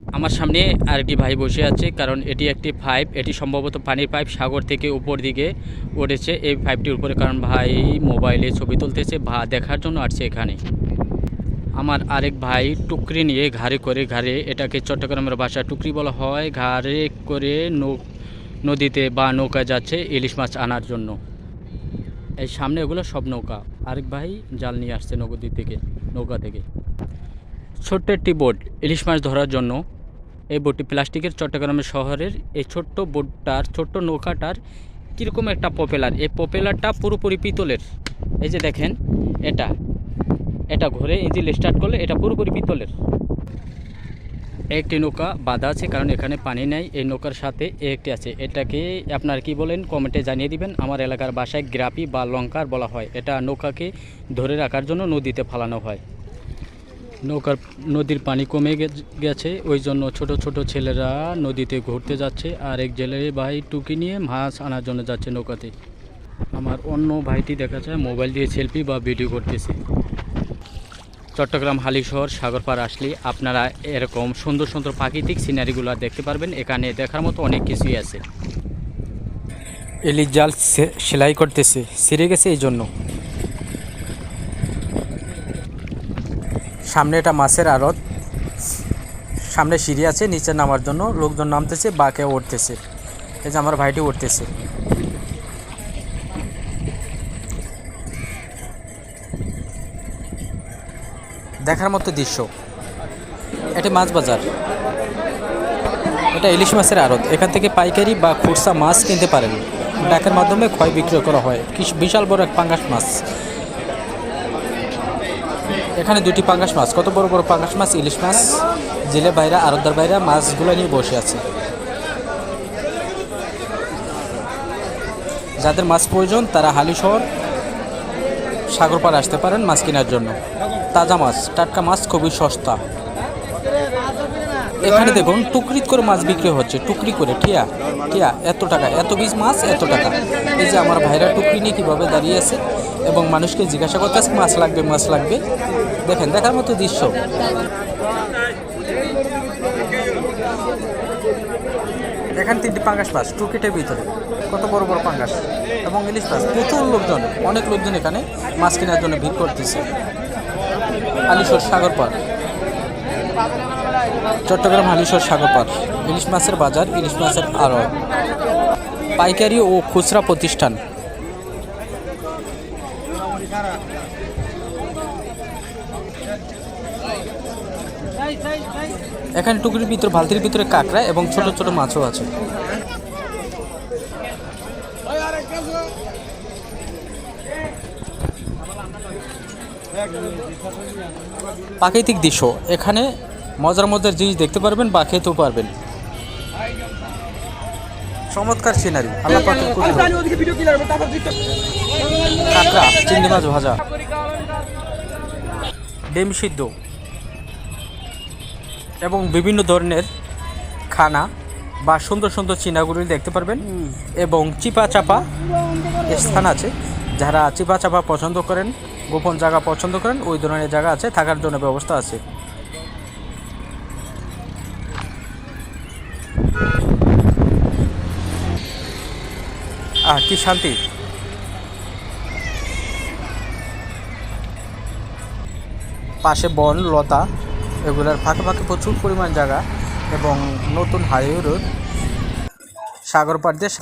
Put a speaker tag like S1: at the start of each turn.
S1: আমার সামনে আরেকটি ভাই বসে আছে, কারণ এটি একটি পাইপ, এটি সম্ভবত পানির পাইপ সাগর থেকে উপর দিকে উঠেছে এই পাইপটির উপরে, কারণ ভাই মোবাইলে ছবি তুলতেছে বা দেখার জন্য আসছে এখানে। আমার আরেক ভাই টুকরি নিয়ে ঘাড়ে এটাকে চট্টগ্রামের ভাষায় টুকরি বলা হয়, ঘাড়ে করে নদীতে বা নৌকা যাচ্ছে ইলিশ মাছ আনার জন্য। এই সামনে এগুলো সব নৌকা। আরেক ভাই জাল নিয়ে আসছে নৌকা থেকে ছোট্ট একটি বোট ইলিশ মাছ ধরার জন্য। এই বোটটি প্লাস্টিকের, চট্টগ্রামের শহরের এই ছোট্ট নৌকাটার কীরকম একটা পপুলার, এই পপুলারটা পুরোপুরি পিতলের। এই যে দেখেন, এটা ঘুরে ইঞ্জিন স্টার্ট করলে এটা পুরোপুরি পিতলের। একটি নৌকা বাঁধা আছে, কারণ এখানে পানি নেই। এই নৌকার সাথে একটি আছে। এটাকে আপনারা কি বলেন কমেন্টে জানিয়ে দিবেন। আমার এলাকার ভাষায় গ্রাপি বা লঙ্কার বলা হয়। এটা নৌকাকে ধরে রাখার জন্য নদীতে ফালানো হয়। নদীর পানি কমে গেছে, ওই জন্য ছোট ছোট ছেলেরা নদীতে ঘুরতে যাচ্ছে, আর এক জেলে ভাই টুকি নিয়ে মাছ আনার জন্য যাচ্ছে নৌকাতে। আমার অন্য ভাইটি দেখা যায় মোবাইল দিয়ে সেলফি বা ভিডিও করতেছে। চট্টগ্রাম হালিশহর সাগর পাড় আসলে আপনারা এরকম সুন্দর সুন্দর প্রাকৃতিক সিনারিগুলো দেখতে পারবেন। এখানে দেখার মতো অনেক কিছুই আছে। ইলিশ জাল সেলাই করতেছে, ছিঁড়ে গেছে এই জন্য। সামনে এটা মাছের আড়ত, সামনে সিঁড়ি আছে নিচে নামার জন্য, লোকজন নামতেছে বা কেউ উঠতেছে। এই যে আমার ভাইটি উঠতেছে। দেখার মতো দৃশ্য। এটি মাছ বাজার, এটা ইলিশ মাছের আড়ত। এখান থেকে পাইকারি বা খুচরা মাছ কিনতে পারেন। ডাকের মাধ্যমে ক্রয় বিক্রয় করা হয়। বিশাল বড় এক পাঙ্গাস মাছ। এখানে দুটি পাঙ্গাস মাছ, কত বড় বড় পাঙ্গাস মাছ, ইলিশ মাছ। জেলে বাইরা, আড়তদার বাইরা মাছগুলো নিয়ে বসে আছে। যাদের মাছ প্রয়োজন তারা হালিশহর সাগর পাড় আসতে পারেন মাছ কেনার জন্য। তাজা মাছ, টাটকা মাছ খুবই সস্তা। এখানে দেখুন টুকরি করে মাছ বিক্রি হচ্ছে, টুকরি করে টিয়া এত টাকা, এত পিস মাছ এত টাকা। এই যে আমার ভাইরা টুকরি নিয়ে কীভাবে দাঁড়িয়ে আছে এবং মানুষকে জিজ্ঞাসা করতেছে মাছ লাগবে। দেখেন, দেখার মতো দৃশ্য। এখানে 3টি পাঙ্গাস মাছ টুকরিটার ভিতরে, কত বড় বড় পাঙ্গাস এবং ইলিশ মাছ। প্রচুর লোকজন, অনেক লোকজন এখানে মাছ কেনার জন্য ভিড় করতেছে। হালিশহর সাগর পাড়, চট্টগ্রাম হালিশহর সাগর পাড়। ইলিশ মাছের বাজার, ইলিশ মাছের আড়ত, পাইকারি ও খুচরা প্রতিষ্ঠান। এখানে টুকরির ভিতরে, বালতির ভিতরে কাঁকড়া এবং ছোট ছোট মাছও আছে। প্রাকৃতিক দৃশ্য, এখানে মজার মজার জিনিস দেখতে পারবেন বা খেতেও পারবেন। চমৎকার সিনারি। কাঁকড়া, চিংড়ি মাছ ভাজা, ডিম সিদ্ধ এবং বিভিন্ন ধরনের খানা বা সুন্দর সুন্দর চিনাগুলি দেখতে পারবেন। এবং চিপা চাপা স্থান আছে, যারা চিপা চাপা পছন্দ করেন, গোপন জায়গা পছন্দ করেন, ওই ধরনের জায়গা আছে, থাকার জন্য ব্যবস্থা আছে। কি শান্তি। পাশে বন লতা, এগুলোর ফাঁকে ফাঁকে প্রচুর পরিমাণ জায়গা এবং নতুন হাইওয়ে রোড সাগর পাড় দিয়ে